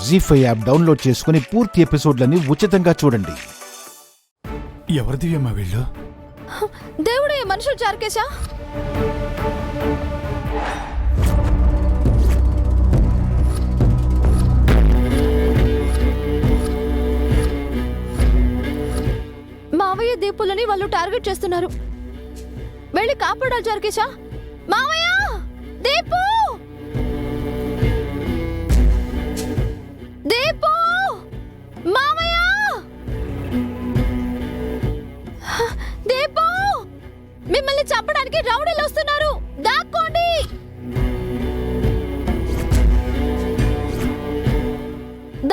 జీ5 app download చేసుకుని పూర్తి ఎపిసోడ్లని ఉచితంగా చూడండి. ఎవరి దివ్యమ్మా వీళ్ళు? దేవుడే మనుషులు చార్కేశా. మావయ్య దీపులని వాళ్ళు టార్గెట్ చేస్తున్నారు. వెళ్ళి కాపాడాలి చార్కేశా. మావయ్య దీపు దీపు మావయ్య దీపు మిమ్మల్ని చంపడానికి రౌడీలు వస్తున్నారు. దాక్కోండి.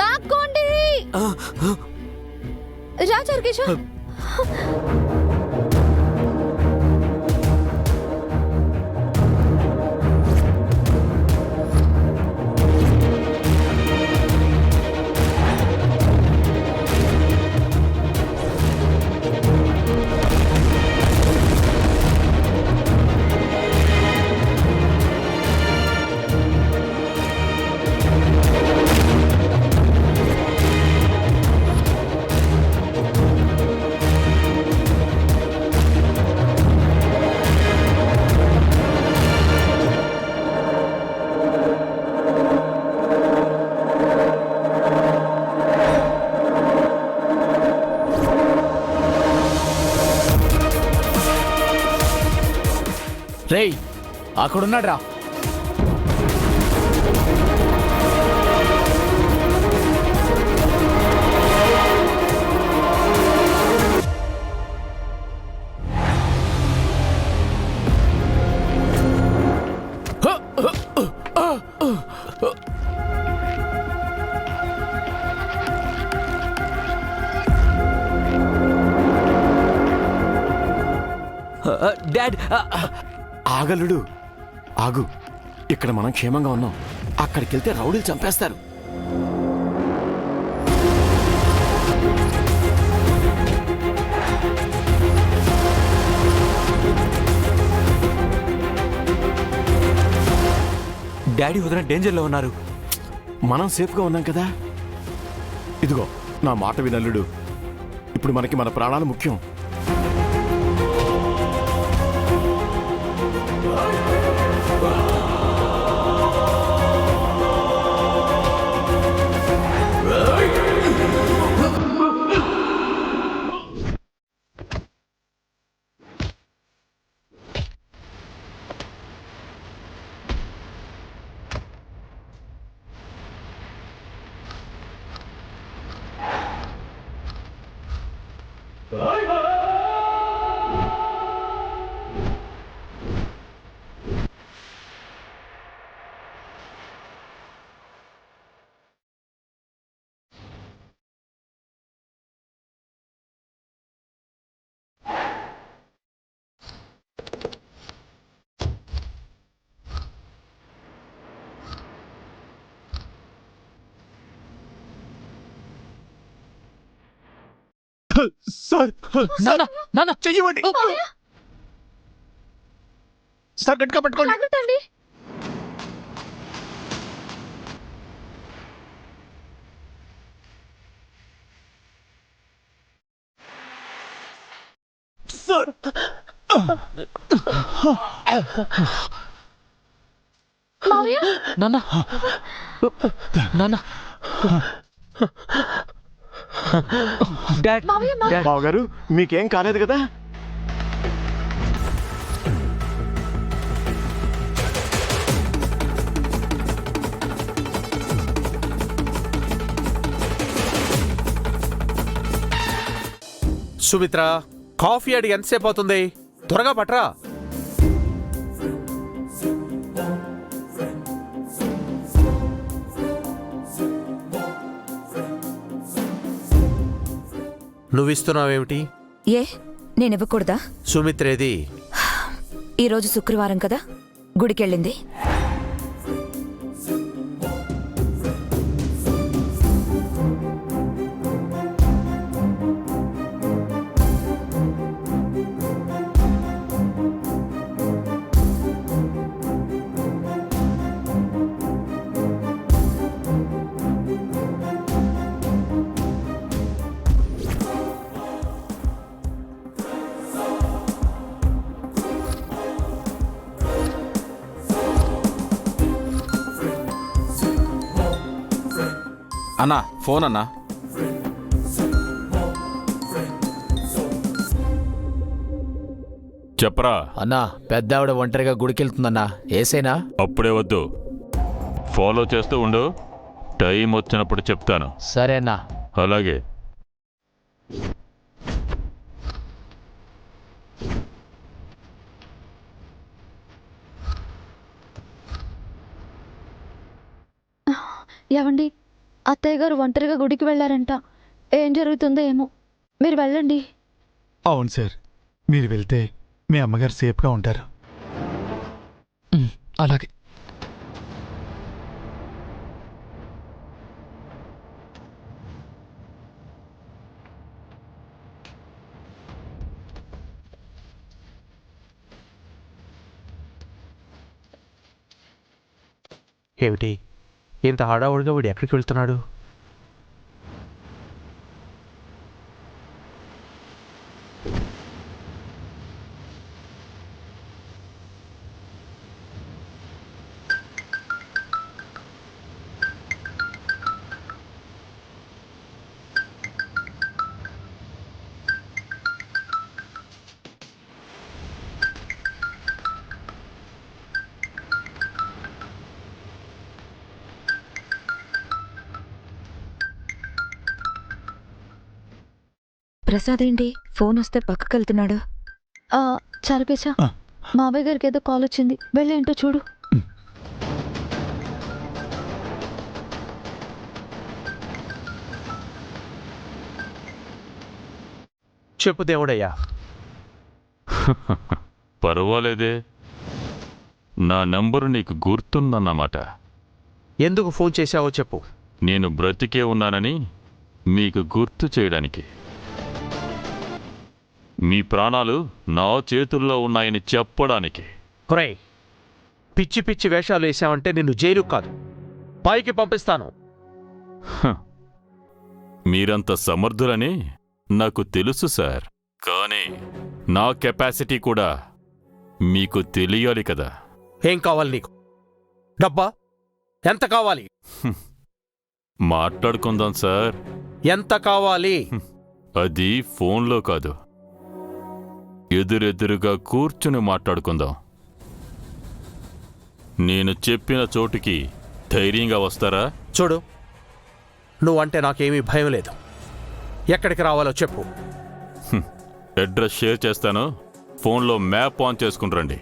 దాక్కోండి. రా చార్కేశా. రేయ్ అక్కడున్నాడు రా. డాడ్ ఆగలుడు ఆగు. ఇక్కడ మనం క్షేమంగా ఉన్నాం. అక్కడికి వెళ్తే రౌడీలు చంపేస్తారు. డాడీ వదిన డేంజర్లో ఉన్నారు. మనం సేఫ్గా ఉన్నాం కదా. ఇదిగో నా మాట వినల్లుడు. ఇప్పుడు మనకి మన ప్రాణాలు ముఖ్యం. సార్ నాన్న చెయ్యండి సార్. గట్టిగా పట్టుకోండి. సార్ నాన్న నాన్న బావగారు మీకేం కాలేదు కదా? సుమిత్ర, కాఫీ అడిగి ఎంతసేపు అవుతుంది? త్వరగా పట్రా. నువ్విస్తున్నావేమిటి? ఏ నేనివ్వకూడదా? సుమిత్రేది? ఈరోజు శుక్రవారం కదా, గుడికెళ్ళింది. అన్నా ఫోన్ అన్నా. చెప్పరా. అన్నా పెద్ద ఆవిడ ఒంటరిగా గుడికెళ్తుందన్నా, ఏసేనా? అప్పుడే వద్దు, ఫాలో చేస్తూ ఉండు, టైం వచ్చినప్పుడు చెప్తాను. సరే అన్నా. అలాగే. ఏవండి, అత్తయ్య గారు ఒంటరిగా గుడికి వెళ్ళారంట. ఏం జరుగుతుందో ఏమో, మీరు వెళ్ళండి. అవును సార్, మీరు వెళ్తే మీ అమ్మగారు సేఫ్గా ఉంటారు. అలాగే. ఏమిటి ఇంత హడావుడిగా వీడు ఎక్కడికి వెళ్తున్నాడు? ప్రసాద్ ఏంటి ఫోన్ వస్తే పక్కకి వెళ్తున్నాడు? చదివేశా, మావయ్య గారికి ఏదో కాల్ వచ్చింది, వెళ్ళి ఏంటో చూడు. చెప్పు దేవుడయ్యా. పర్వాలేదే, నా నంబరు నీకు గుర్తుందన్నమాట. ఎందుకు ఫోన్ చేశావో చెప్పు. నేను బ్రతికే ఉన్నానని మీకు గుర్తు చేయడానికి. మీ ప్రాణాలు నా చేతుల్లో ఉన్నాయని చెప్పడానికి. ఒరేయ్, పిచ్చి పిచ్చి వేషాలు వేసావంటే నిన్ను జైలు కాదు, పైకి పంపిస్తాను. మీరంత సమర్థులని నాకు తెలుసు సార్, కానీ నా కెపాసిటీ కూడా మీకు తెలియాలి కదా. ఏం కావాలి నీకు? డబ్బా? ఎంత కావాలి? మాట్లాడుకుందాం సార్. ఎంత కావాలి? అది ఫోన్లో కాదు, ఎదురెదురుగా కూర్చుని మాట్లాడుకుందాం. నేను చెప్పిన చోటుకి ధైర్యంగా వస్తారా? చూడు, నువ్వంటే నాకేమీ భయం లేదు. ఎక్కడికి రావాలో చెప్పు. అడ్రస్ షేర్ చేస్తాను, ఫోన్లో మ్యాప్ ఆన్ చేసుకుని రండి.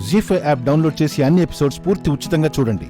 జీ5 యాప్ డౌన్లోడ్ చేసి అన్ని ఎపిసోడ్స్ పూర్తి ఉచితంగా చూడండి.